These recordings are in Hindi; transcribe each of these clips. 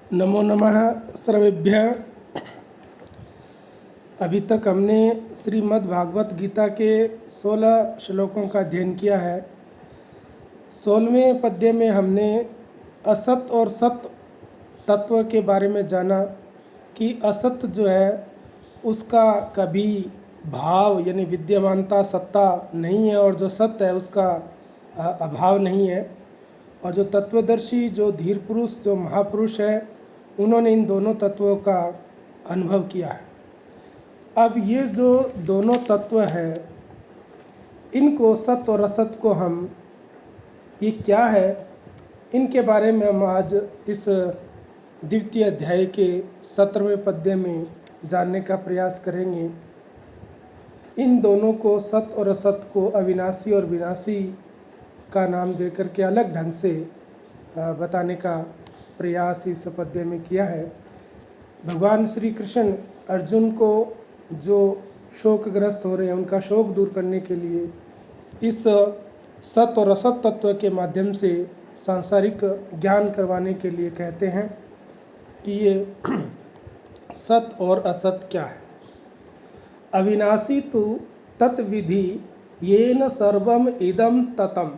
नमो नमः सर्वेभ्यः। अभी तक हमने श्रीमद् भागवत गीता के 16 श्लोकों का अध्ययन किया है। 16वें पद्य में हमने असत और सत तत्व के बारे में जाना कि असत जो है उसका कभी भाव यानी विद्यमानता सत्ता नहीं है और जो सत्य है उसका अभाव नहीं है। और जो तत्वदर्शी जो धीर पुरुष जो महापुरुष है उन्होंने इन दोनों तत्वों का अनुभव किया है। अब ये जो दोनों तत्व है इनको सत और असत को हम ये क्या है इनके बारे में हम आज इस द्वितीय अध्याय के 17वें पद्य में जानने का प्रयास करेंगे। इन दोनों को सत और असत को अविनाशी और विनाशी का नाम देकर के अलग ढंग से बताने का प्रयास इस पद्य में किया है। भगवान श्री कृष्ण अर्जुन को जो शोकग्रस्त हो रहे हैं उनका शोक दूर करने के लिए इस सत और असत तत्व के माध्यम से सांसारिक ज्ञान करवाने के लिए कहते हैं कि ये सत और असत क्या है। अविनाशी तु तत्विधि येन सर्वम इदम ततम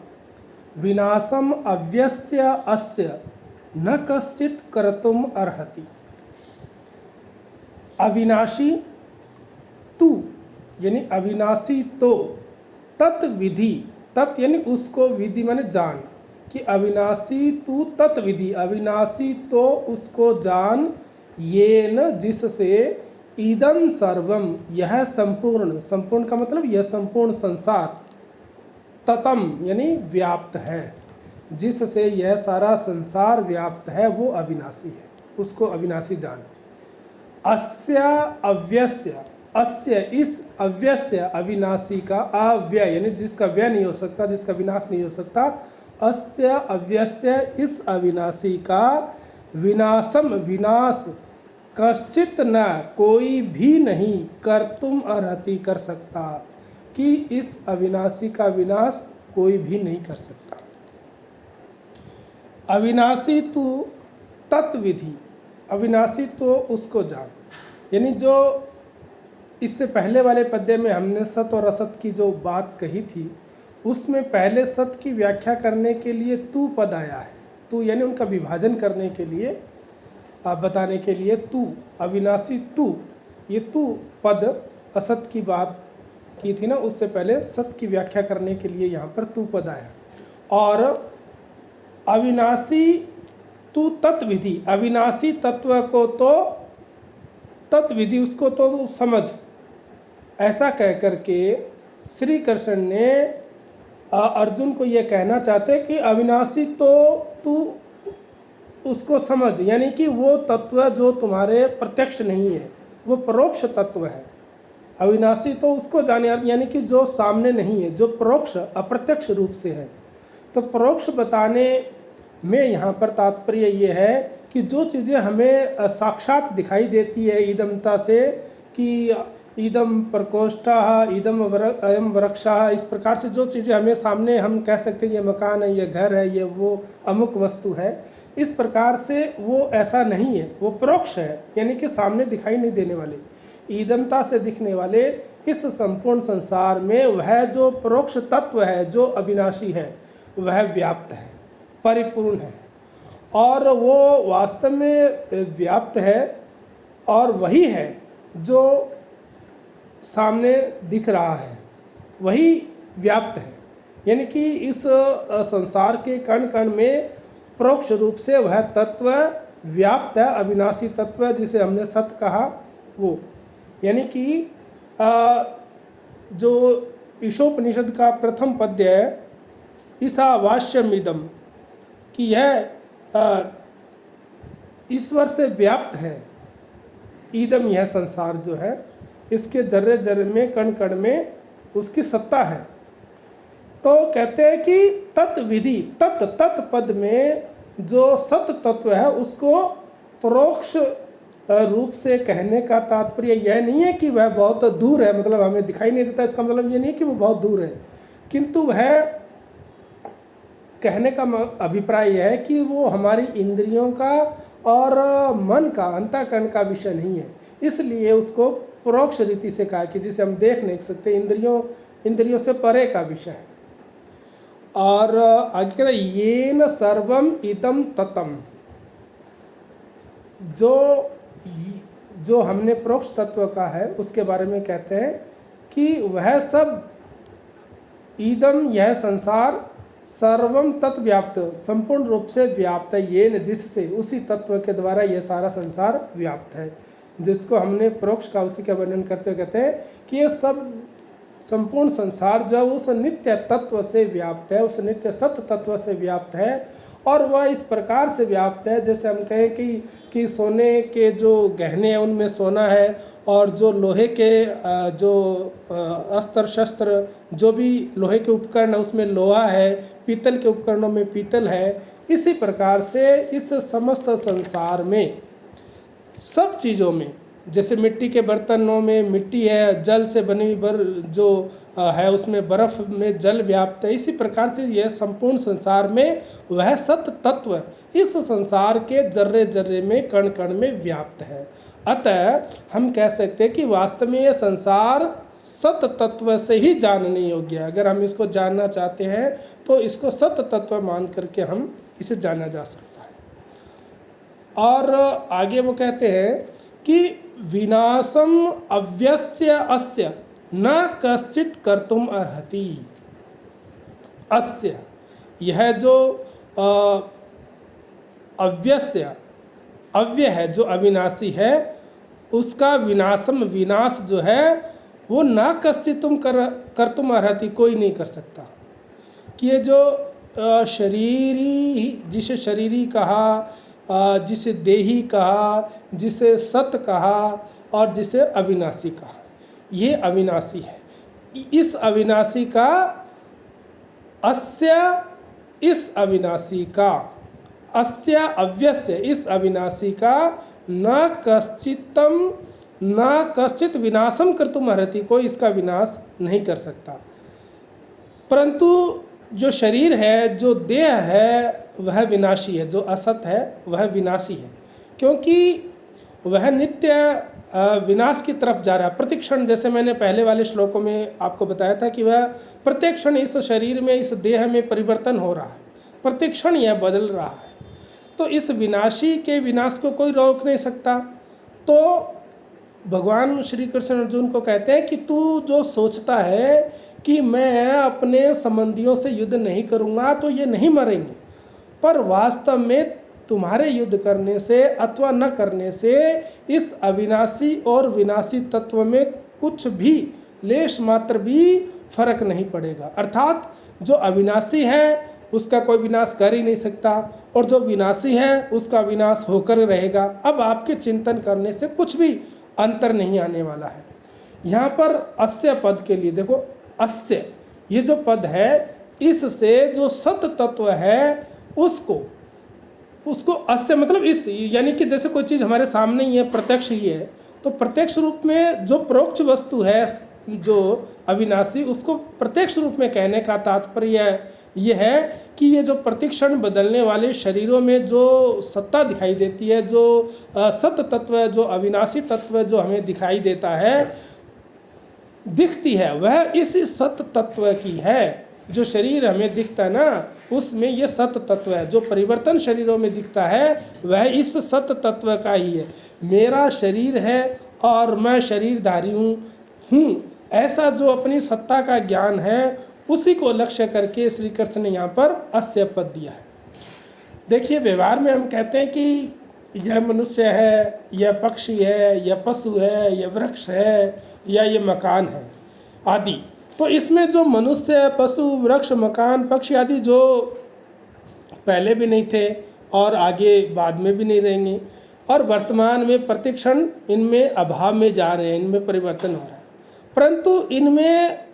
विनाशम अव्यस्य अस्य न कश्चित कर्तुम अर्हति। अविनाशी तू यानी अविनाशी तो तत्विधि तत् यानी उसको विधि माने जान कि अविनाशी तू तत्विधि अविनाशी तो उसको जान ये न जिससे इदम सर्वम यह संपूर्ण संपूर्ण का मतलब यह संपूर्ण संसार ततम यानी व्याप्त है जिससे यह सारा संसार व्याप्त है वो अविनाशी है उसको अविनाशी जान। अस्य अव्यस्य अस्य इस अव्यस्य अविनाशी का अव्यय यानी जिसका व्यय नहीं हो सकता जिसका विनाश नहीं हो सकता अस्य अव्यस्य इस अविनाशी का विनाशम विनाश कश्चित न कोई भी नहीं कर्तुम अर्हति कर सकता कि इस अविनाशी का विनाश कोई भी नहीं कर सकता। अविनाशी तू तत्विधि अविनाशी तो उसको जान यानी जो इससे पहले वाले पद्य में हमने सत और असत की जो बात कही थी उसमें पहले सत की व्याख्या करने के लिए तू पद आया है। तू यानी उनका विभाजन करने के लिए बताने के लिए तू अविनाशी तू ये तू पद असत की बात की थी ना उससे पहले सत की व्याख्या करने के लिए यहाँ पर तू पद आया। और अविनाशी तू तत्विधि अविनाशी तत्व को तो तत्विधि उसको तो समझ ऐसा कह करके श्री कृष्ण ने अर्जुन को ये कहना चाहते कि अविनाशी तो तू उसको समझ यानी कि वो तत्व जो तुम्हारे प्रत्यक्ष नहीं है वो परोक्ष तत्व है। अविनाशी तो उसको जाने यानी कि जो सामने नहीं है जो परोक्ष अप्रत्यक्ष रूप से है। तो परोक्ष बताने में यहाँ पर तात्पर्य ये है कि जो चीज़ें हमें साक्षात दिखाई देती है इदमता से कि इदम प्रकोष्ठः इदम अयम वृक्षः इस प्रकार से जो चीज़ें हमें सामने हम कह सकते हैं ये मकान है ये घर है ये वो अमुक वस्तु है इस प्रकार से वो ऐसा नहीं है वो परोक्ष है यानी कि सामने दिखाई नहीं देने वाले ईदमता से दिखने वाले इस संपूर्ण संसार में वह जो परोक्ष तत्व है जो अविनाशी है वह व्याप्त है परिपूर्ण है और वो वास्तव में व्याप्त है और वही है जो सामने दिख रहा है वही व्याप्त है यानी कि इस संसार के कण कण में परोक्ष रूप से वह तत्व व्याप्त है अविनाशी तत्व जिसे हमने सत कहा वो यानी कि जो ईशोपनिषद का प्रथम पद्य है ईशावास्यमिदम कि यह ईश्वर से व्याप्त है ईदम यह संसार जो है इसके जर्रे जर्रे में कण कण में उसकी सत्ता है। तो कहते हैं कि तत्विधि तत् पद में जो सत तत्व है उसको परोक्ष रूप से कहने का तात्पर्य यह नहीं है कि वह बहुत दूर है मतलब हमें दिखाई नहीं देता इसका मतलब ये नहीं कि वो बहुत दूर है किंतु वह कहने का अभिप्राय यह है कि वो हमारी इंद्रियों का और मन का, अंतःकरण का विषय नहीं है। इसलिए उसको परोक्ष रीति से कहा कि जिसे हम देख नहीं सकते, इंद्रियों से परे का विषय है। और आगे कहते हैं येन सर्वम इदम ततम, जो हमने परोक्ष तत्व का है उसके बारे में कहते हैं कि वह सब इदम, यह संसार, सर्वम तत् व्याप्त, संपूर्ण रूप से व्याप्त है, ये न जिससे, उसी तत्व के द्वारा यह सारा संसार व्याप्त है। जिसको हमने परोक्ष का, उसी का वर्णन करते हुए कहते हैं कि ये सब संपूर्ण संसार जो उस नित्य तत्व से व्याप्त है, उस नित्य सत्य तत्व से व्याप्त है। और वह इस प्रकार से व्याप्त है जैसे हम कहें कि सोने के जो गहने हैं उनमें सोना है, और जो लोहे के जो अस्त्र शस्त्र, जो भी लोहे के उपकरण है उसमें लोहा है, पीतल के उपकरणों में पीतल है। इसी प्रकार से इस समस्त संसार में सब चीज़ों में, जैसे मिट्टी के बर्तनों में मिट्टी है, जल से बनी जो है उसमें बर्फ़ में जल व्याप्त है, इसी प्रकार से यह संपूर्ण संसार में वह सत्य तत्व इस संसार के जर्रे जर्रे में, कण कण में व्याप्त है। अतः हम कह सकते हैं कि वास्तव में यह संसार सत्य तत्व से ही जानने योग्य है। अगर हम इसको जानना चाहते हैं तो इसको सत्य तत्व मान करके हम इसे जाना जा सकता है। और आगे वो कहते हैं कि विनाशम अव्यस्य अस्य न कश्चित कर्तुम अर्हति। अस्य, यह जो अव्यस्य, अव्यय है, जो अविनाशी है, उसका विनाशम, विनाश जो है वो न कश्चित कर्तुम अर्हति, कोई नहीं कर सकता। कि ये जो शरीरी, जिसे शरीरी कहा, जिसे देही कहा, जिसे सत कहा और जिसे अविनाशी कहा, ये अविनाशी है। इस अविनाशी का, अस्य, इस अविनाशी का, अस्य अव्यस्य, इस अविनाशी का न कश्चित विनाशम कर्तुम अर्हति, कोई इसका विनाश नहीं कर सकता। परंतु जो शरीर है, जो देह है, वह विनाशी है। जो असत है वह विनाशी है, क्योंकि वह नित्य विनाश की तरफ जा रहा है प्रतिक्षण। जैसे मैंने पहले वाले श्लोकों में आपको बताया था कि वह प्रतिक्षण इस शरीर में, इस देह में परिवर्तन हो रहा है, प्रतिक्षण यह बदल रहा है। तो इस विनाशी के विनाश को कोई रोक नहीं सकता। तो भगवान श्री कृष्ण अर्जुन को कहते हैं कि तू जो सोचता है कि मैं अपने संबंधियों से युद्ध नहीं करूँगा तो ये नहीं मरेंगे, पर वास्तव में तुम्हारे युद्ध करने से अथवा न करने से इस अविनाशी और विनाशी तत्व में कुछ भी लेश मात्र भी फर्क नहीं पड़ेगा। अर्थात जो अविनाशी है उसका कोई विनाश कर ही नहीं सकता, और जो विनाशी है उसका विनाश होकर रहेगा। अब आपके चिंतन करने से कुछ भी अंतर नहीं आने वाला है। यहाँ पर अस्य पद के लिए देखो, अस्य ये जो पद है, इससे जो सत्य तत्व है उसको अस्य मतलब इस, यानी कि जैसे कोई चीज़ हमारे सामने ही है, प्रत्यक्ष ही है, तो प्रत्यक्ष रूप में जो परोक्ष वस्तु है, जो अविनाशी, उसको प्रत्यक्ष रूप में कहने का तात्पर्य ये है कि ये जो प्रतिक्षण बदलने वाले शरीरों में जो सत्ता दिखाई देती है, जो सत्य तत्व, जो अविनाशी तत्व जो हमें दिखाई देता है, दिखती है, वह इस सत्य तत्व की है। जो शरीर हमें दिखता है ना, उसमें ये सत्य तत्व है। जो परिवर्तन शरीरों में दिखता है वह इस सत्य तत्व का ही है। मेरा शरीर है और मैं शरीरधारी हूँ, ऐसा जो अपनी सत्ता का ज्ञान है, उसी को लक्ष्य करके श्री कृष्ण ने यहाँ पर अस्य पद दिया है। देखिए, व्यवहार में हम कहते हैं कि यह मनुष्य है, यह पक्षी है, यह पशु है, यह वृक्ष है, या ये मकान है आदि। तो इसमें जो मनुष्य, पशु, वृक्ष, मकान, पक्षी आदि जो पहले भी नहीं थे और आगे बाद में भी नहीं रहेंगे, और वर्तमान में प्रतिक्षण इनमें अभाव में जा रहे हैं, इनमें परिवर्तन हो रहा है। परंतु इनमें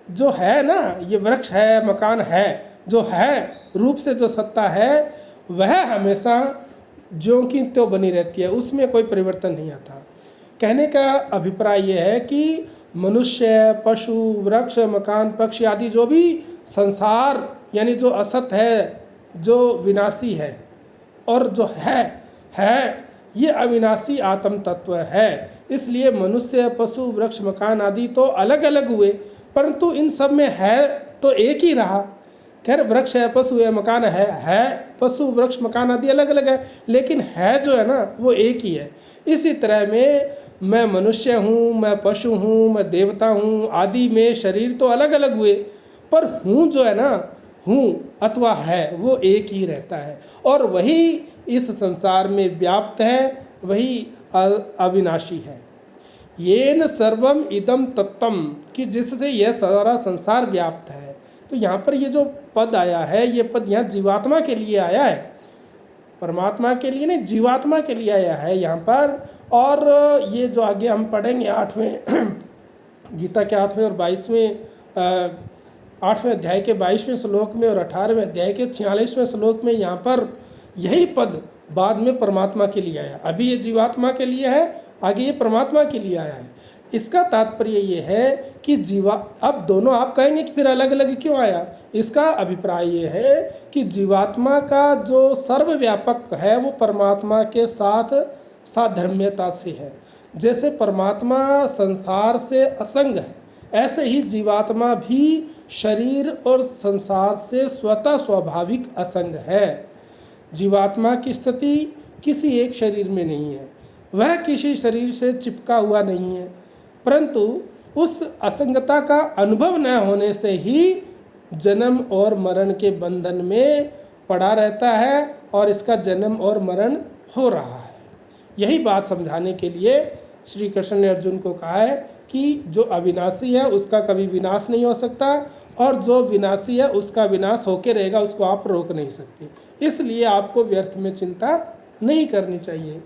जो है ना, ये वृक्ष है, मकान है, जो है रूप से जो सत्ता है, वह हमेशा ज्यों की त्यों बनी रहती है, उसमें कोई परिवर्तन नहीं आता। कहने का अभिप्राय यह है कि मनुष्य, पशु, वृक्ष, मकान, पक्षी आदि जो भी संसार, यानी जो असत है, जो विनाशी है, और जो है, ये अविनाशी आत्म तत्व है। इसलिए मनुष्य, पशु, वृक्ष, मकान आदि तो अलग अलग हुए, परंतु इन सब में है तो एक ही रहा। खैर वृक्ष है, पशु है, मकान है, पशु, वृक्ष, मकान आदि अलग अलग है, लेकिन है जो है ना वो एक ही है। इसी तरह में मैं मनुष्य हूँ, मैं पशु हूँ, मैं देवता हूँ आदि में शरीर तो अलग अलग हुए, पर हूँ जो है ना, हूँ अथवा है वो एक ही रहता है, और वही इस संसार में व्याप्त है, वही अविनाशी है। येन सर्वम इदम तत्तम, कि जिससे यह सारा संसार व्याप्त है। तो यहाँ पर ये जो पद आया है, ये पद यहाँ जीवात्मा के लिए आया है, परमात्मा के लिए नहीं, जीवात्मा के लिए आया है यहाँ पर। और ये जो आगे हम पढ़ेंगे 8वें गीता के 8वें और 8वें अध्याय के 22वें श्लोक में और 18वें अध्याय के 46वें श्लोक में, यहाँ पर यही पद बाद में परमात्मा के लिए आया। अभी ये जीवात्मा के लिए है, आगे ये परमात्मा के लिए आया है। इसका तात्पर्य ये है कि अब दोनों आप कहेंगे कि फिर अलग अलग क्यों आया। इसका अभिप्राय ये है कि जीवात्मा का जो सर्वव्यापक है वो परमात्मा के साथ साधर्म्यता से है। जैसे परमात्मा संसार से असंग है, ऐसे ही जीवात्मा भी शरीर और संसार से स्वतः स्वाभाविक असंग है। जीवात्मा की स्थिति किसी एक शरीर में नहीं है, वह किसी शरीर से चिपका हुआ नहीं है, परंतु उस असंगता का अनुभव न होने से ही जन्म और मरण के बंधन में पड़ा रहता है और इसका जन्म और मरण हो रहा है। यही बात समझाने के लिए श्री कृष्ण ने अर्जुन को कहा है कि जो अविनाशी है उसका कभी विनाश नहीं हो सकता, और जो विनाशी है उसका विनाश होके रहेगा, उसको आप रोक नहीं सकते। इसलिए आपको व्यर्थ में चिंता नहीं करनी चाहिए।